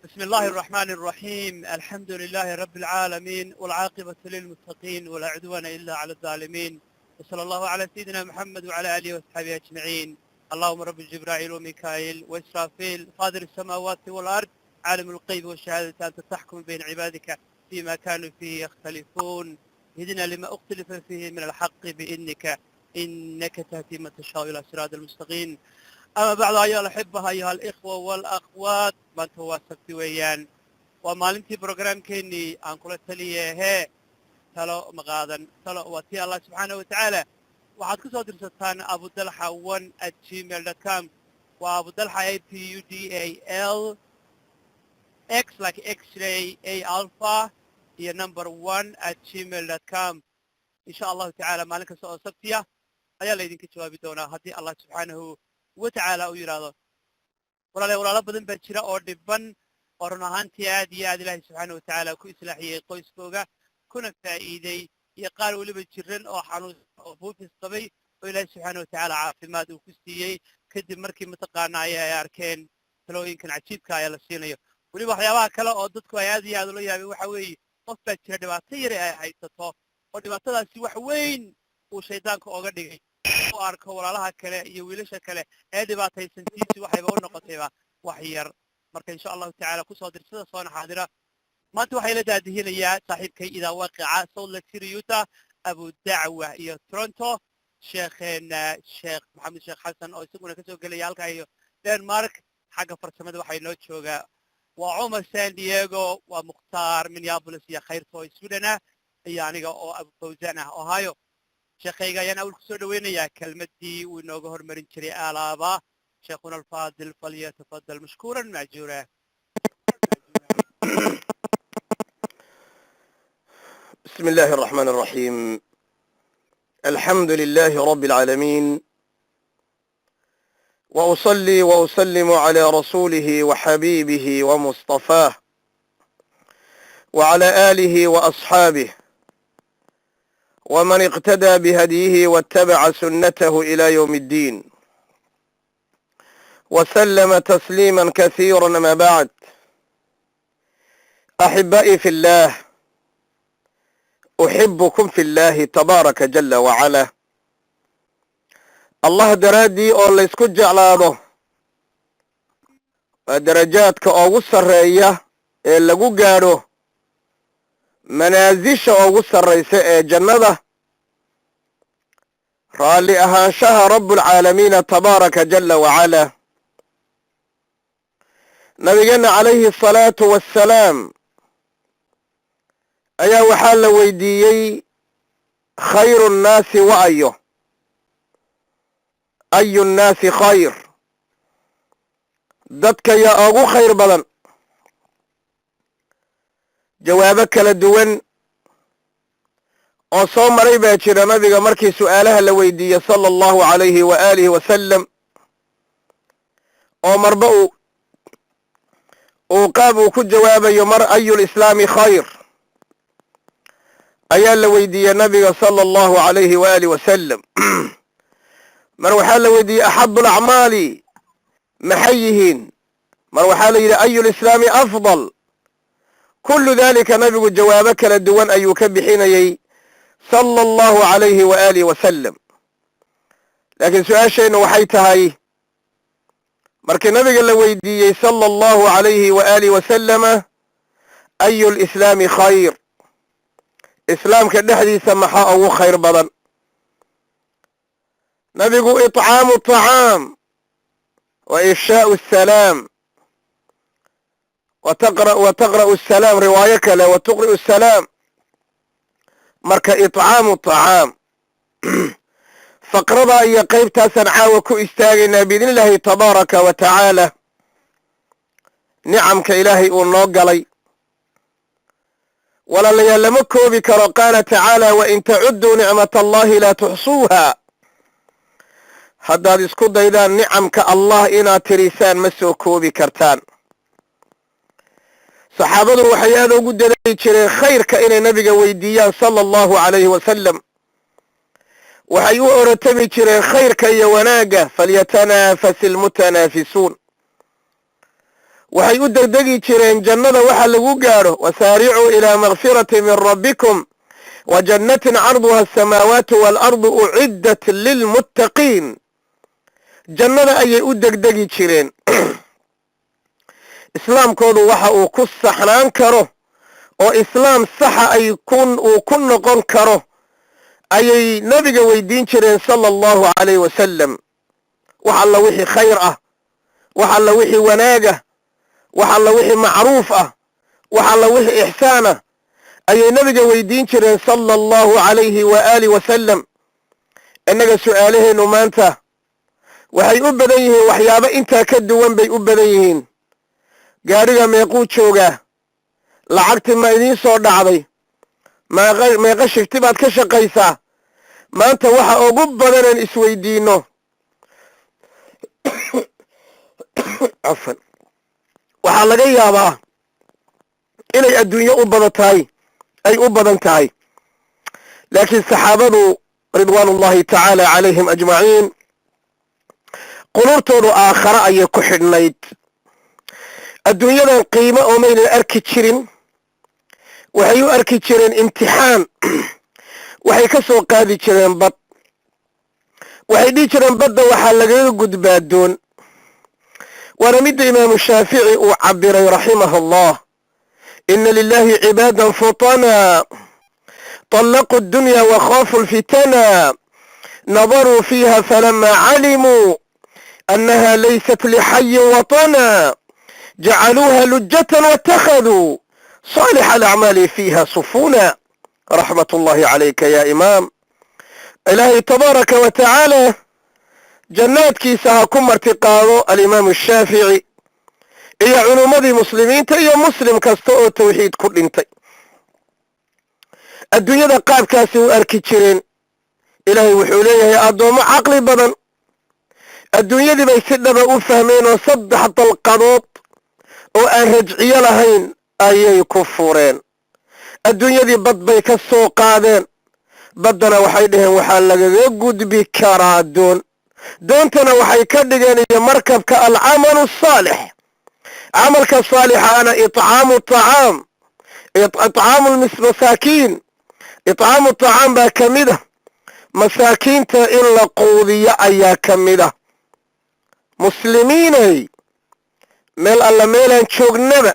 بسم الله الرحمن الرحيم. الحمد لله رب العالمين، والعاقبة للمتقين، ولا عدوان إلا على الظالمين. وصلى الله على سيدنا محمد وعلى آله وصحبه أجمعين. اللهم رب جبرائيل وميكائيل وإسرافيل فاطر السماوات والأرض عالم الغيب والشهادة، أنت تحكم بين عبادك فيما كانوا فيه يختلفون. اهدنا لما اختلف فيه من الحق بإذنك، إنك تهدي من تشاء إلى صراط المستقيم. أما بعد أيها الأحبة أيها الإخوة والأخوات، maanta waa sabti weeyaan, waa maalintii brograamkeennii aan kula taliyahee talo maqaadan talo waa tii allah subxaana wa tacaala. waxaad ku soo dirsataan abudalxa1@gmail.com. waa abudalxa APUDAL X like X-ray A alpha iyo number 1@gmail.com. insha allahu tacaala maalin kasta oo sabtiya ayaa laydinka jawaabi doonaa haddii allah subxaanahu wa tacaala uu yidhaahdo. walaalo badan baa jira oo dhiban oo run ahaantii aad iyo aad ilaahay subxaana wa tacaala ku islaaxiyey qoyskooga kuna faa'iiday, iyo qaar weliba jiran oo xanuunsan oo buufis qabay oo ilaahay subxaana wa tacaala caafimaad uu ku siiyey kadib markii mataqaana ay arkeen talooyinkan cajiibka ayaa la siinayo. weliba waxyaabaha kale oo dadku ay aad iyo aad ula yaabeen waxa weeye qof baa jira dhibaato yare ay haysato oo dhibaatadaasi wax weyn uu shaydaanka ooga dhigay u arko walaalaha kale iyo wiilasha kale ee dhibaataysantiisi waxayba u noqotayba wax yar. marka insha allahu tacaala kusoo dirsada soona xaadira. maanta waxay la daadihinayaa saaxiibkay idaa waaqica Salt Lake City Utah, Abu Dacwa iyo Toronto, sheekheena sheekh maxamed sheekh xasan oo isaguna kasoo gelaya halkaa iyo Denmark. xagga farsamada waxay noo joogaa waa Cumar San Diego, waa Mukhtaar Minneapolis iyo Khayrto Sweden iyo aniga oo Abu Fawzan Ohio. sheekhayga ayaan awal kusoo dhaweynayaa kelmaddii uu inooga hormarin jiray alaaba. شيخنا الفاضل فليتفضل مشكورا مأجورا. بسم الله الرحمن الرحيم. الحمد لله رب العالمين، وأصلي وأسلم على رسوله وحبيبه ومصطفاه وعلى آله وأصحابه ومن اقتدى بهديه واتبع سنته إلى يوم الدين، وسلم تسليما كثيرا. ما بعد، أحبائي في الله، أحبكم في الله تبارك جل وعلا. الله درادي oo la isku jeclaado waa darajaadka ugu sarreeya ee lagu gaadho manaasisha ugu sarraysa ee jannada. raalli ahaanshaha rabbulcaalamiina tabaaraka jalla wacala. nabigeena calayhi asalaatu wassalaam ayaa waxaa la weydiiyey khayru nnaasi wa ayu nnaasi khayr, dadka yaa ugu khayr badan. jawaabo kala duwan oo soo maray baa jira nabiga markii su'aalaha la weydiiyey sala allahu calayhi wa aalihi wasalam, oo marba uu qaab uu ku jawaabayo. mar ayulislaami khayr ayaa la weydiiyey nabiga sala allahu calayhi wa aalihi wasalam. mar waxaa la weydiiyey axabu alacmaali maxay yihiin, mar waxaa la yidhi ayulislaami afdal. kullu dalika nabigu jawaabo kala duwan ayuu ka bixinayey sala allahu calayhi wa aalihi wasalam. laakiin su-aasheennu waxay tahay, markii nabiga la weydiiyey sala allahu calayhi wa aalihi wasalama ayu lislaami khayr, islaamka dhexdiisa maxaa ugu khayr badan? nabigu iطcaamu طacaam wa ifshaau asalaam wa taqra'u asalaam, riwaayo kale wa tuqri'u asalaam. marka iطcaamu طacaam faqrada iyo qaybtaasaan caawa ku istaagaynaa biidni illaahi tabaaraka wa tacaala. nicamka ilaahay uu noo galay walaalayaal lama koobi karo. qaala tacaala wain tacudduu nicmata allahi laa tuxsuuha. haddaad isku daydaan nicamka allah inaad tirisaan ma soo koobi kartaan. saxaabadu waxay aad ugu dadaali jireen khayrka inay nabiga weydiiyaan sala allahu calayhi wasalam. waxay u orotami jireen khayrka iyo wanaagga. falyatanafasi almutanaafisuun. waxay u degdegi jireen jannada waxa lagu gaadho wasaaricuu ilaa makfirati min rabbikum wa jannatin carduha asamaawaatu waalardu uciddat lilmuttaqiin jannada ayay u degdegi jireen islaamkoodu waxa uu ku saxnaan karo oo islaam saxa uu ku noqon karo ayay nabiga weydiin jireen sala allahu calayh wasalam wax alla wixii khayr ah wax alla wixii wanaagah wax alla wixii macruuf ah wax alla wixii ixsaan ah ayay nabiga weydiin jireen sala allahu calayhi waaalih wasalam innaga su'aalaheennu maanta waxay u badan yihiin waxyaabo intaa ka duwan bay u badan yihiin gaadhiga meequu joogaa lacagti ma idiin soo dhacday meeqa shifti baad ka shaqaysaa maanta waxa ugu badanaan isweydiinno cafan waxaa laga yaabaa inay adduunyo u badan tahay ay u badan tahay laakiin saxaabadu ridwaanullahi tacaala calayhim ajmaciin qulubtoodu aakhare ayay ku xidhnayd adduunyadan qiimo oo maynan arki jirin waxay u arki jireen imtixaan waxay ka soo qaadi jireen bad waxay dhihi jireen badda waxaa lagaga gudbaa doon waana midda imaamu shaafici uu cabiray raximahu allah ina lilahi cibaadan futana طلقوا الدنيا وخافوا الفتنا نظروا فيها فلما علموا أنها ليست لحي وطنا جعلوها لجة واتخذوا صالح الأعمال فيها صفونا رحمة الله عليك يا إمام إلهي تبارك وتعالى جنات كيسها كم ارتقاض الإمام الشافعي إيا علومدي مسلمين تيا مسلم كستوء توحيد كل انتي الدنيا دا قاب كاسي واركي جيرين إلهي وحوليه يا أدوم عقلي بدن الدنيا دي بيسد بقوا فهمين وصدح القضوط وأن رجعي لهين أي كفورين الدنيا دي بد بيك السوق قادين بدنا وحيدهم وحال يقود بكرادون دونتنا وحي كدقين مركب كالعمل الصالح عملك الصالح أنا إطعام الطعام إطعام المساكين إطعام الطعام با كمده مساكين إلا قوضية أيا كمده مسلمين ميل الله ميلان شوقنبا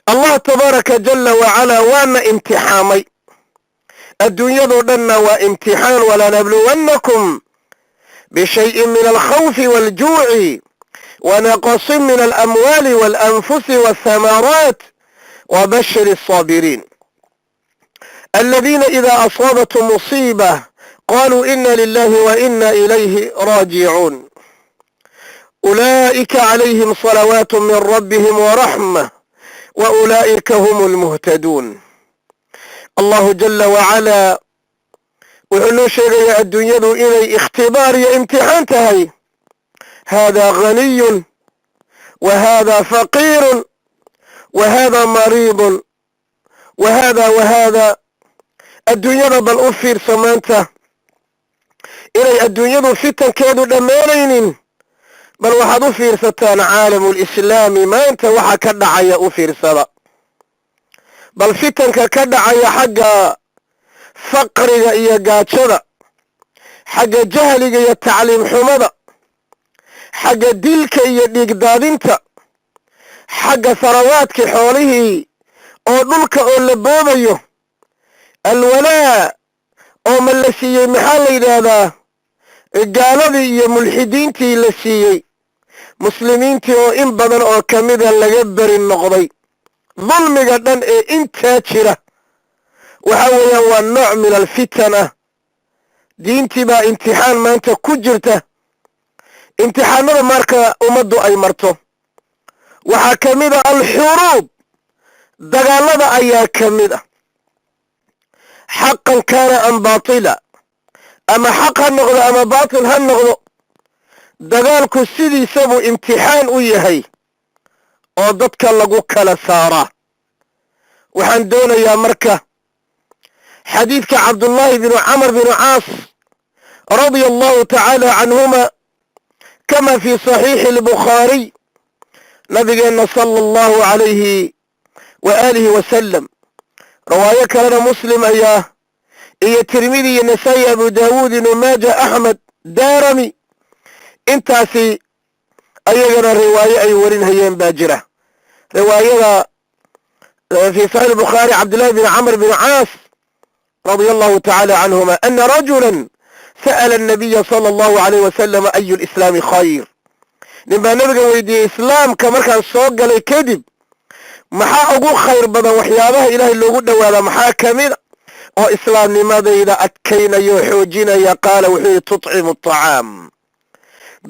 الله تبارك جل وعلا وانا امتحامي الدنيا دنا وامتحان ولا نبلونكم بشيء من الخوف والجوع ونقص من الأموال والأنفس والثمرات وبشر الصابرين الذين إذا أصابتهم مصيبة قالوا إنا لله وإنا إليه راجعون أولئك عليهم صلوات من ربهم ورحمة وأولئك هم المهتدون الله جل وعلا وحنو شيء الدنيا إلي اختبار يا امتحان تهي هذا غني وهذا فقير وهذا مريض وهذا الدنيا بل أفير سمانته إلي الدنيا فتن كادوا دمارين بل واحد أفير ستان عالم الإسلام ما أنت وحا كدعي أفير سبا بل فتن كدعي حق فقر يا قاتشرة حق جهل يا تعليم حمضة حق دلك يا ديقدادنت حق ثرواتك حوله أو دلك أو لبوبيه الولاء أو من لسيي محل هذا قالوا يا ملحدينتي لسيي مسلمينتي أو إن بدن أو كمدا لجبر النقضي ظلم قدن انت تشره وحاويا والنوع من الفتنة دينتي با امتحان ما انت كجرته امتحان ماركا امدو اي مرتو وحاكمدا الحروب دقالدا ايا كمدا حقا كان ام باطلا اما حق هالنغضو اما باطل هالنغضو دقالكو سيدي سبو امتحان ويهي او ضدك لغو كلا سارة وحان دونا يا مركا حديث عبد الله بن عمرو بن عاص رضي الله تعالى عنهما كما في صحيح البخاري نبينا صلى الله عليه وآله وسلم. رواية كان مسلم أياه إيه الترمذي النسائي أبو داود وماجه أحمد دارمي انتاسي أيضا رواية أي ورين هيين باجرة. رواية في صحيح البخاري عبد الله بن عمرو بن عاص رضي الله تعالى عنهما أن رجلا سأل النبي صلى الله عليه وسلم أي الإسلام خير. لما نبقى ويدي إسلام كما كان صوق لي كذب محا أقول خير بدن وحيابه إله اللي قد وهذا محا كامل أو إسلام لماذا إذا أكينا يحوجين يقال وحي تطعم الطعام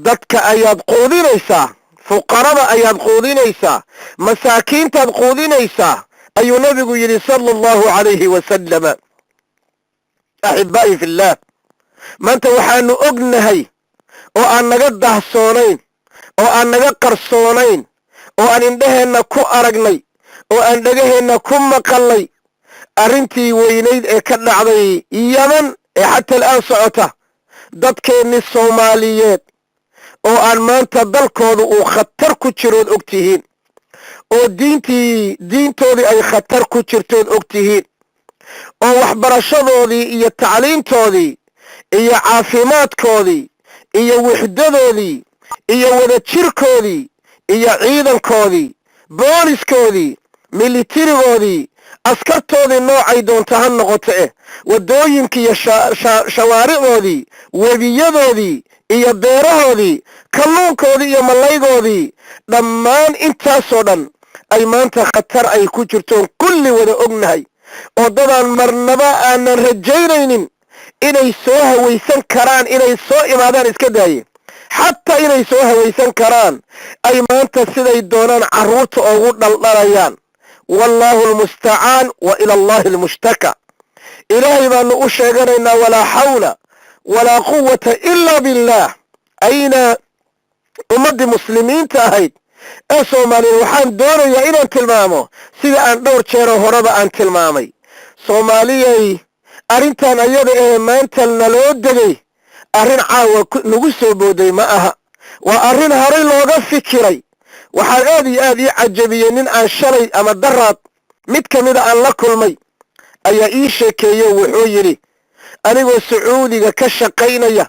dadka ayaad quudinaysaa fuqarada ayaad quudinaysaa masaakiintaad quudinaysaa ayuu nabigu yidhi sala allahu calayhi wasalama. axibaa'i fillaah, maanta waxaanu ognahay oo aan naga dahsoonayn oo aan naga qarsoonayn oo aan indhaheenna ku aragnay oo aan dhegaheenna ku maqalnay arrintii weynayd ee ka dhacday yaman ee xataa al'aan socota. dadkeenni soomaaliyeed oo aan maanta dalkooda uu khatar ku jirood og tihiin oo diintoodii ay khatar ku jirtood og tihiin oo waxbarashadoodii iyo tacliintoodii iyo caafimaadkoodii iyo wixdadoodii iyo wadajirkoodii iyo ciidankoodii booliskoodii militarigoodii askartoodii noocay doonta ha noqoto waddooyinkii iyo shawaaricdoodii webiyadoodii iyo beerahoodii kalluunkoodii iyo malaygoodii dhammaan intaasoo dhan ay maanta khatar ay ku jirtoon kulli wada ognahay oo dadaan marnaba aanan rajaynaynin inay soo hawaysan karaan inay soo imaadaan iska daaye xataa inay soo hawaysan karaan ay maanta siday doonaan carruurta ugu dhaldhalayaan. wallaahu almustacaan wa ila allahi almushtaka. ilaahay baanu u sheeganaynaa walaa xawla walaa quwata ilaa billaah. ayna ummaddii muslimiinta ahayd ee soomaaliyeed waxaan doonayaa inaan tilmaamo sida aan dhowr jeero horeba aan tilmaamay. soomaaliyay arrintan ayada ee maanta naloo degay arrin caawa nagu soo booday ma aha, waa arrin horay looga fikiray. waxaan aad iyo aad ii cajabiyey nin aan shalay ama daraad mid ka mida aan la kulmay ayaa ii sheekeeyo wuxuu yidhi anigoo sacuudiga ka shaqaynaya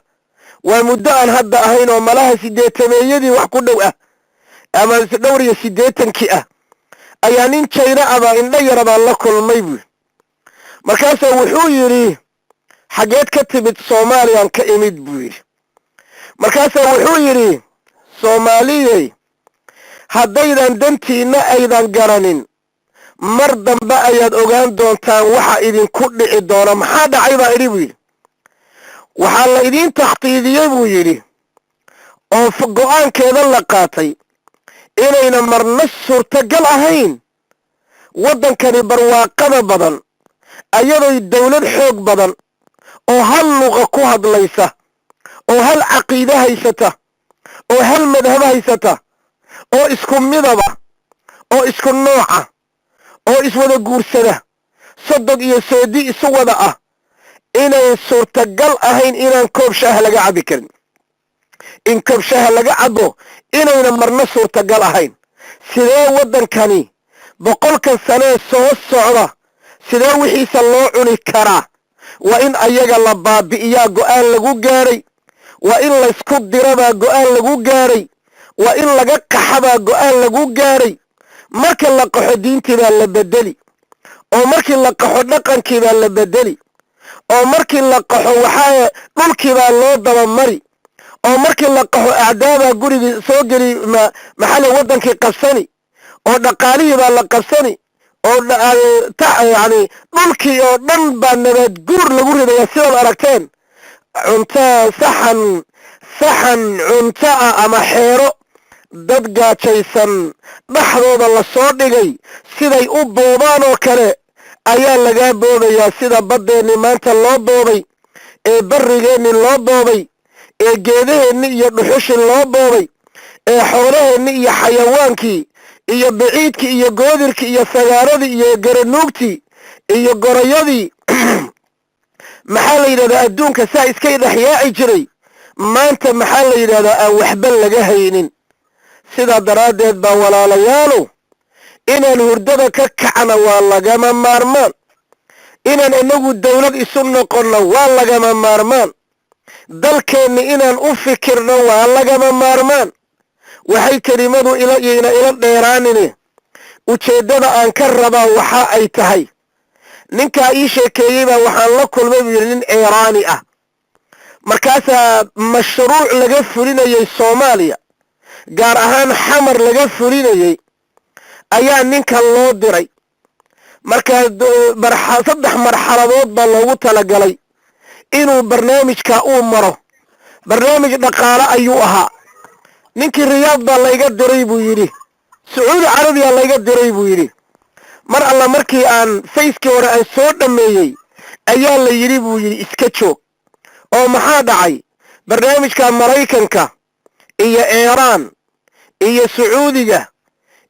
waa muddo aan hadda ahayn oo malaha 80 wax ku dhow ah ama dhowr iyo 80 ah ayaa nin China aba indha yar baan la kulmay buu. markaasuu wuxuu yidhi xageed ka timid Soomaaliyan ka imid buu yidhi. markaasuu wuxuu yidhi Soomaaliyay haddaydan dantiina aydan garanin mar dambe ayaad ogaan doontaan waxa idinku dhici doona. maxaa dhacay baa idhi buu yidhi. waxaa la idiin takhtiidiyey buu yidhi oo go'aankeeda la qaatay inayna marna suurtagal ahayn waddankani barwaaqada badan ayadoy dawlad xoog badan oo hal luqa ku hadlaysa oo hal caqiide haysata oo hal madhab haysata oo isku midaba oo isku nooca oo iswada guursada sodog iyo soodi isu wada ah inay suurtagal ahayn inaan koob shaah laga cabi karin. in koob shaah laga cabo inayna marna suurtagal ahayn. sidee waddankani 100 sano soo socda sidee wixiisa loo cuni karaa? waa in ayaga la baabi'iyaa go'aan lagu gaaray, waa in la isku dirabaa go'aan lagu gaaray, waa in laga qaxabaa go'aan lagu gaaray. marka la qaxo diintii baa la bedeli oo markii la qaxo dhaqankii baa la bedeli oo markii la qaxo waxaa dhulkii baa loo daba mari oo markii la qaxo acdaada gurigii soo geli maxalli waddankii qabsani oo dhaqaalihii baa la qabsani oo yani dhulkii oo dhan baa nabaad guur lagu ridaya sidaad aragteen. cunto saxan cunto ah ama xeero dad gaajaysan dhaxdooda la soo dhigay siday u boobaan oo kale ayaa lagaa boobayaa. sida baddeenni maanta loo boobay ee barrigeenni loo boobay ee geedaheenni iyo dhuxushin loo boobay ee xoolaheenni iyo xayawaankii iyo biciidkii iyo goodirkii iyo sagaaradii iyo garanuugtii iyo gorayadii maxaa la yidhahdaa adduunka saa iska dhexyaaci jiray maanta maxaa la yidhahdaa aan waxba laga haynin. sidaa daraaddeed baa walaalayaalow inaan hurdada ka kacna waa lagama maarmaan inaan inagu dawlad isu noqonno waa lagama maarmaan dalkeenna inaan u fikirno waa lagama maarmaan waxay kelimadu ila dheeraanine ujeeddada aan ka rabaa waxa ay tahay ninkaa ii sheekeeyey baa waxaan la kulmay buu yidhi nin iiraani ah markaasaa mashruuc laga fulinayay soomaaliya gaar ahaan xamar laga fulinayay ayaa ninka loo diray markaa 3 marxaladood baa loogu talagalay inuu barnaamijka uu maro barnaamij dhaqaale ayuu ahaa ninkii riyaad baa layga diray buu yidhi sacuudi carabiya layga diray buu yidhi mar alla markii aan fayskii hore aan soo dhammeeyey ayaa la yidhi buu yidhi iska joog oo maxaa dhacay barnaamijka maraykanka iyo iiraan iyo sacuudiga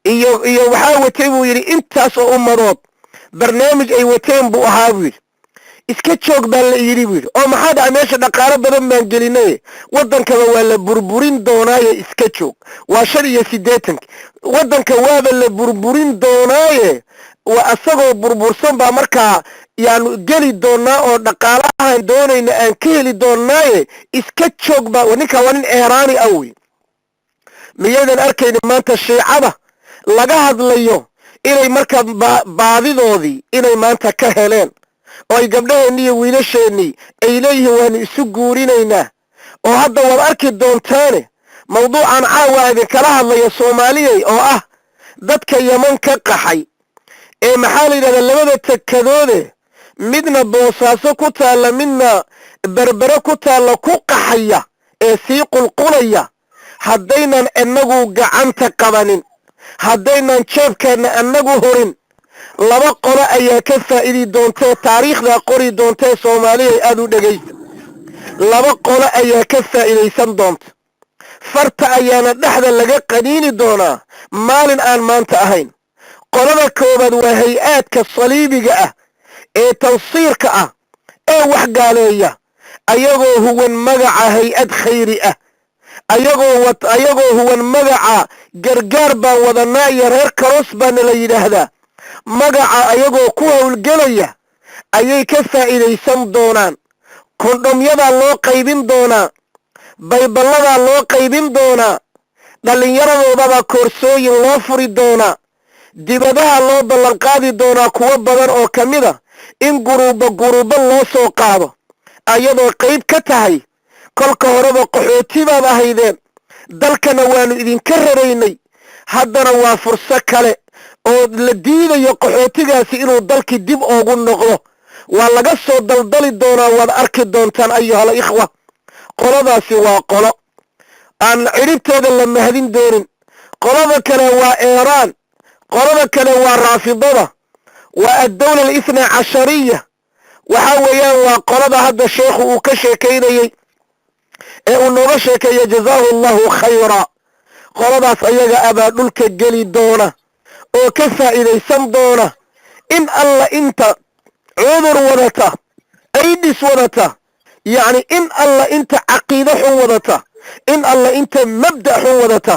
iyo waxaa watay buu yidhi intaas oo ummadood barnaamij ay wateen buu ahaa buu yidhi iska joog baa la yidhi buu yidhi oo maxaa dhacay meesha dhaqaale badan baan gelinay waddankaba waa la burburin doonaaye iska joog waa 85 waddanka waaba la burburin doonaaye waa asagoo burbursan baa markaa yaanu geli doonaa oo dhaqaalahaan doonayna aan ka heli doonaaye iska joog baa ninka waa nin iiraani ah wey miyaydan arkayni maanta shiicada laga hadlayo inay markaa baadidoodii inay maanta ka heleen oo ay gabdhaheenni iyo wiilasheennii ay leeyihiin waanu isu guurinaynaa oo hadda waad arki doontaane mawduucan caawa idinkala hadlaya soomaaliyey oo ah dadka yaman ka qaxay ee maxaa la yidhahdaa labada takadoode midna boosaaso ku taalla midna berbere ku taalla ku qaxaya ee sii qulqulaya haddaynan inagu gacanta qabanin haddaynan jeebkeenna inagu horin laba qolo ayaa ka faa'idi doontee taariikhda qori doontee soomaaliyay aad u dhegaysa laba qolo ayaa ka faa'iidaysan doonta farta ayaana dhexda laga qaniini doonaa maalin aan maanta ahayn qolada koobaad waa hay-aadka saliibiga ah ee tansiirka ah ee wax gaaleeya ayagoo huwan magaca hay-ad khayri ah ayagoo huwan magaca gargaar baan wadanaa iyo reer karoos baana la yidhaahdaa magaca ayagoo ku howlgelaya ayay ka faa'iidaysan doonaan kondhomyadaa loo qaybin doonaa bayballadaa loo qaybin doonaa dhallinyaradoodabaa koorsooyin loo furi doonaa dibadaha loo ballanqaadi doonaa kuwo badan oo ka mid a in guruubo loo soo qaado ayadoo qayb ka tahay kolka horeba qaxooti baad ahaydeen dalkana waanu idinka raraynay haddana waa furso kale oo la diidayo qaxootigaasi inuu dalkii dib oogu noqdo waa laga soo daldali doonaa waad arki doontaan ayuhal ikhwa qoladaasi waa qolo aan ciribteeda la mahadin doonin qolada kale waa iiraan qolada kale waa raafidada waa addawla al-ithna cashariya waxaa weeyaan waa qolada hadda sheekhu uu ka sheekaynayey ee uu nooga sheekeeya jazaahu allahu khayra qoladaas ayaga abaa dhulka geli doona oo ka faa'iidaysan doona in alla inta cudur wadata aydhis wadata yacni in alla inta caqiide xun wadata in alla inta mabda' xun wadata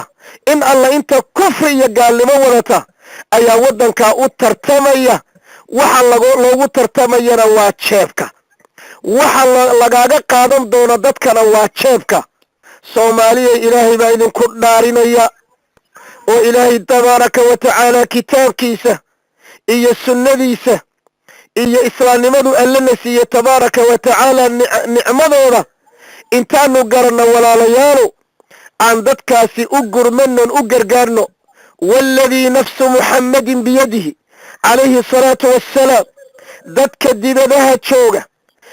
in alla inta kufri iyo gaalnimo wadata ayaa waddankaa u tartamaya waxa loogu tartamayana waa jeebka waxa lagaaga qaadan doona dadkana waa jeebka soomaaliya ilaahay baa idinku dhaarinaya oo ilaahay tabaaraka wa tacaala kitaabkiisa iyo sunnadiisa iyo islaamnimadu allana siiye tabaaraka wa tacaala nicmadooda intaanu garanno walaalayaalo aan dadkaasi u gurmanon u gargaarno waaladii nafsu muxammadin biyadihi calayhi asalaatu wassalaam dadka dibadaha jooga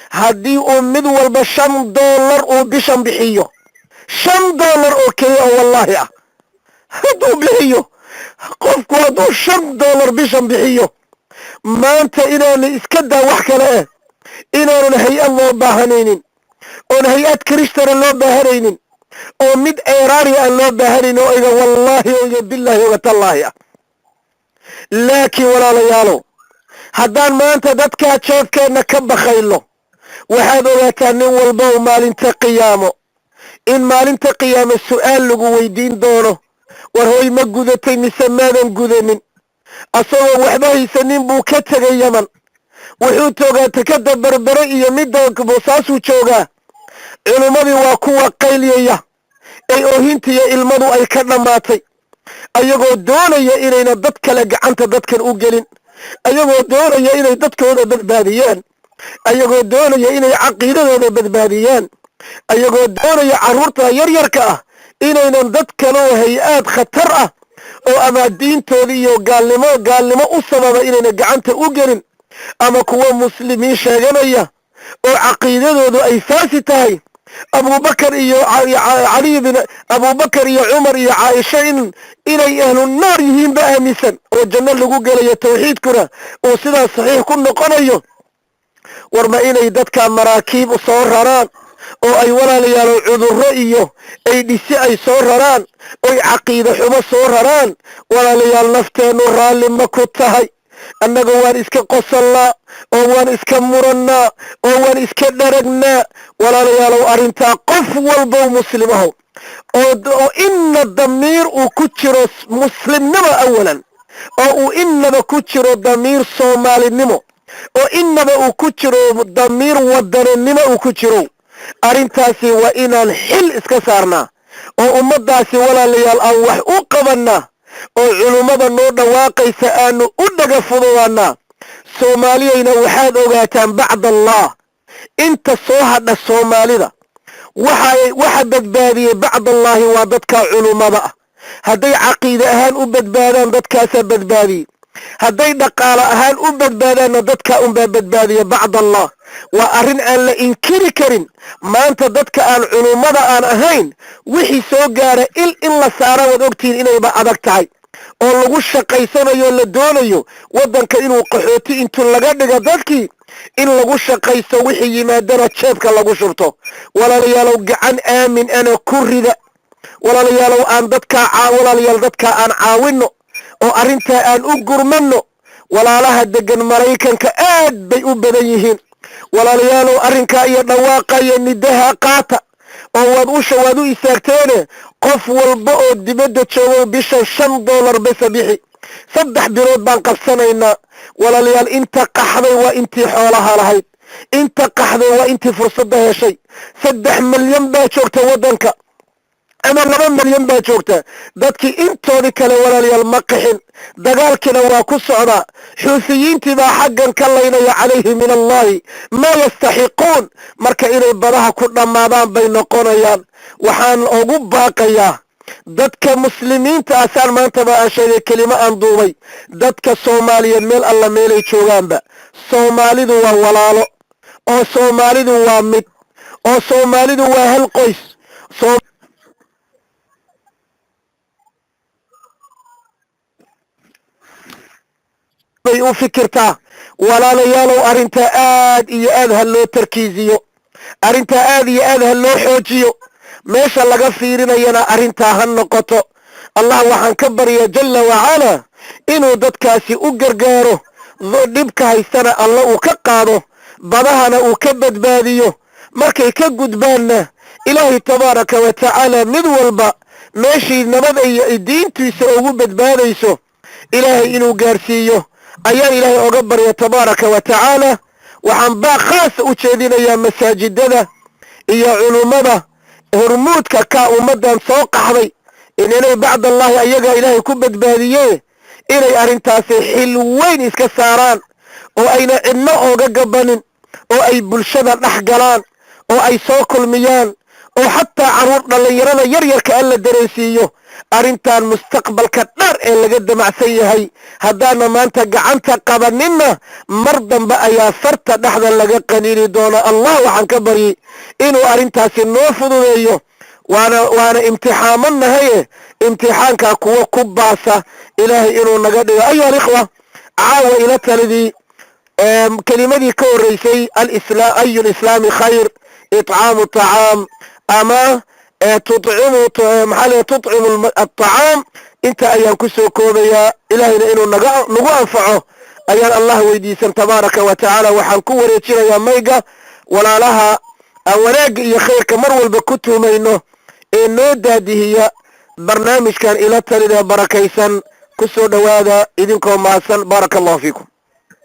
haddii uu mid walba $5 uu bishan bixiyo $5 oo keliya oo wallaahi ah hadduu bixiyo qofku hadduu $5 bishan bixiyo maanta inaanu iska daa wax kale ah inaanun hay-ad loo baahanaynin oon hay-ad kiristana loo baahanaynin oo mid eeraani aan loo baahanaynin oo iga wallaahi oo iga billaahi oga tallaahi ah laakiin walaalayaalow haddaan maanta dadkaa jeebkeenna ka bakayno waxaad ogaataa nin walba oo maalinta qiyaamo in maalinta qiyaamo su'aal lagu weydiin doono war hooy ma gudatay mise maadan gudanin asagoo waxba haysanin buu ka tegay yaman wuxuu toogaa takada berbere iyo midda boosaasuu joogaa culimmadii waa kuwa qayliyaya ay oohintiiyo ilmadu ay ka dhammaatay ayagoo doonaya inayna dad kale gacanta dadkan u gelin ayagoo doonaya inay dadkooda badbaadiyaan ayagoo doonaya inay caqiidadooda badbaadiyaan ayagoo doonaya carruurta yaryarka ah inaynan dad kaloo hay-aad khatar ah oo ama diintooda iyo gaalnimo u sababa inayna gacanta u gelin ama kuwa muslimiin sheeganaya oo caqiidadoodu ay faasi tahay abubakar iyo cali bin abubakar iyo cumar iyo caaisha inay ahlu naar yihiin ba aaminsan oo janno lagu gelayo tawxiidkuna oo sidaas saxiix ku noqonayo warma inay dadka maraakiib soo raraan oo ay walaalayaal cudurro iyo ay dhisi ay soo raraan oy caqiido xumo soo raraan walaalayaal nafteennu raalli ma ku tahay annaga waan iska qosallaa oo waan iska murannaa oo waan iska dharagnaa walaalayaalow arrintaa qof walbow muslimahow oo inna damiir uu ku jiro muslimnimo awalan oo uu innaba ku jiro damiir soomaalinimo oo innaba uu ku jiro damiir wadaninimo uu ku jiro arrintaasi waa inaan xil iska saarnaa oo ummaddaasi walaalayaal aan wax u qabannaa oo culummada noo dhawaaqaysa aanu u dhaga fududaannaa soomaaliyayna waxaad ogaataan bacd allah inta soo hadha soomaalida waxa badbaadiyey bacdallaahi waa dadka culummada ah hadday caqiide ahaan u badbaadaan dadkaasaa badbaadiyey hadday dhaqaale ahaan u badbaadaanna dadkaa unbaa badbaadiya bacd allah waa arrin aan la inkiri karin maanta dadka aan culummada aan ahayn wixii soo gaara in la saara waad ogtihiin inayba adag tahay oo lagu shaqaysanayo la doonayo waddanka inuu qaxooti intuu laga dhigo dadkii in lagu shaqaysto wixii yimaadana jeebka lagu shubto walaalayaalow gacan aamin ana ku rida walaalayaalow aan walaalayaal dadkaa aan caawinno oo arrintaa aan u gurmanno walaalaha degan maraykanka aad bay u badan yihiin walaalayaalow arrinkaa iyo dhawaaqa iyo nidaha qaata oo waad u istaagteene qof walba oo dibadda joogo bisha $5 basa bixi 3 bilood baan qabsanaynaa walaalayaal inta qaxday waa intii xoolaha lahayd inta qaxday waa intii fursadda heshay 3 milyan baa joogta waddanka ama 2 milyan baa joogta dadkii intoodii kale walaalayaal ma qixin dagaalkiina waa ku socdaa xuusiyiintii baa xaggan ka laynaya calayhi min allahi maa yastaxiquun marka inay badaha ku dhammaadaan bay noqonayaan waxaan ugu baaqayaa dadka muslimiinta asaan maantaba aan sheegay kelimo aan duubay dadka soomaaliyeed meel alla meelay joogaanba soomaalidu waa walaalo oo soomaalidu waa mid oo soomaalidu waa hal qoys bay u fikirtaa walaalayaalow arrintaa aad iyo aad ha loo tarkiisiyo arrintaa aad iyo aad ha loo xoojiyo meesha laga fiirinayana arrintaa ha noqoto allah waxaan ka baryaa jalla wacalaa inuu dadkaasi u gargaaro dhibka haystana alla uu ka qaado badahana uu ka badbaadiyo markay ka gudbaanna ilaahay tabaaraka wa tacaala mid walba meeshii nabad iyo diintiisa ugu badbaadayso ilaahay inuu gaarsiiyo ayaa ilaahay oga barya tabaaraka wa tacaala waxaan baa khaasa u jeedinayaa masaajidada iyo culummada hormuudka ka ummaddan soo qaxday inay bacdallahi ayagaa ilaahay ku badbaadiyee inay arrintaasi xil weyn iska saaraan oo ayna cidno ooga gabanin oo ay bulshada dhex galaan oo ay soo kulmiyaan oo xataa carruur dhallinyarada yaryarka alla dareensiiyo arrintan mustaqbalka dheer ee laga damacsan yahay haddaana maanta gacanta qabaninna mar dambe ayaa farta dhexda laga qaniini doona allah waxaan ka baryay inuu arrintaasi noo fududeeyo waana imtixaamanahaye imtixaankaa kuwa ku baasa ilaahay inuu naga dhigo ayuha alikhwa caawa ila talidii kelimadii ka horreysay ayu lislaami khayr itcaamu طacaam ama تطعم الطعام انت ايان كسو كوبيا الهينا انو نغو انفعو ايان الله ويديسان تبارك وتعالى وحان كوريتشينا يا ميغا ولا لها وناق يا خيرك مرول بكتو مينو انو دادي هي barnaamijkan ila talida barakaysan ku soo dhawaada idinkoo mahadsan baaraka allahu fiikum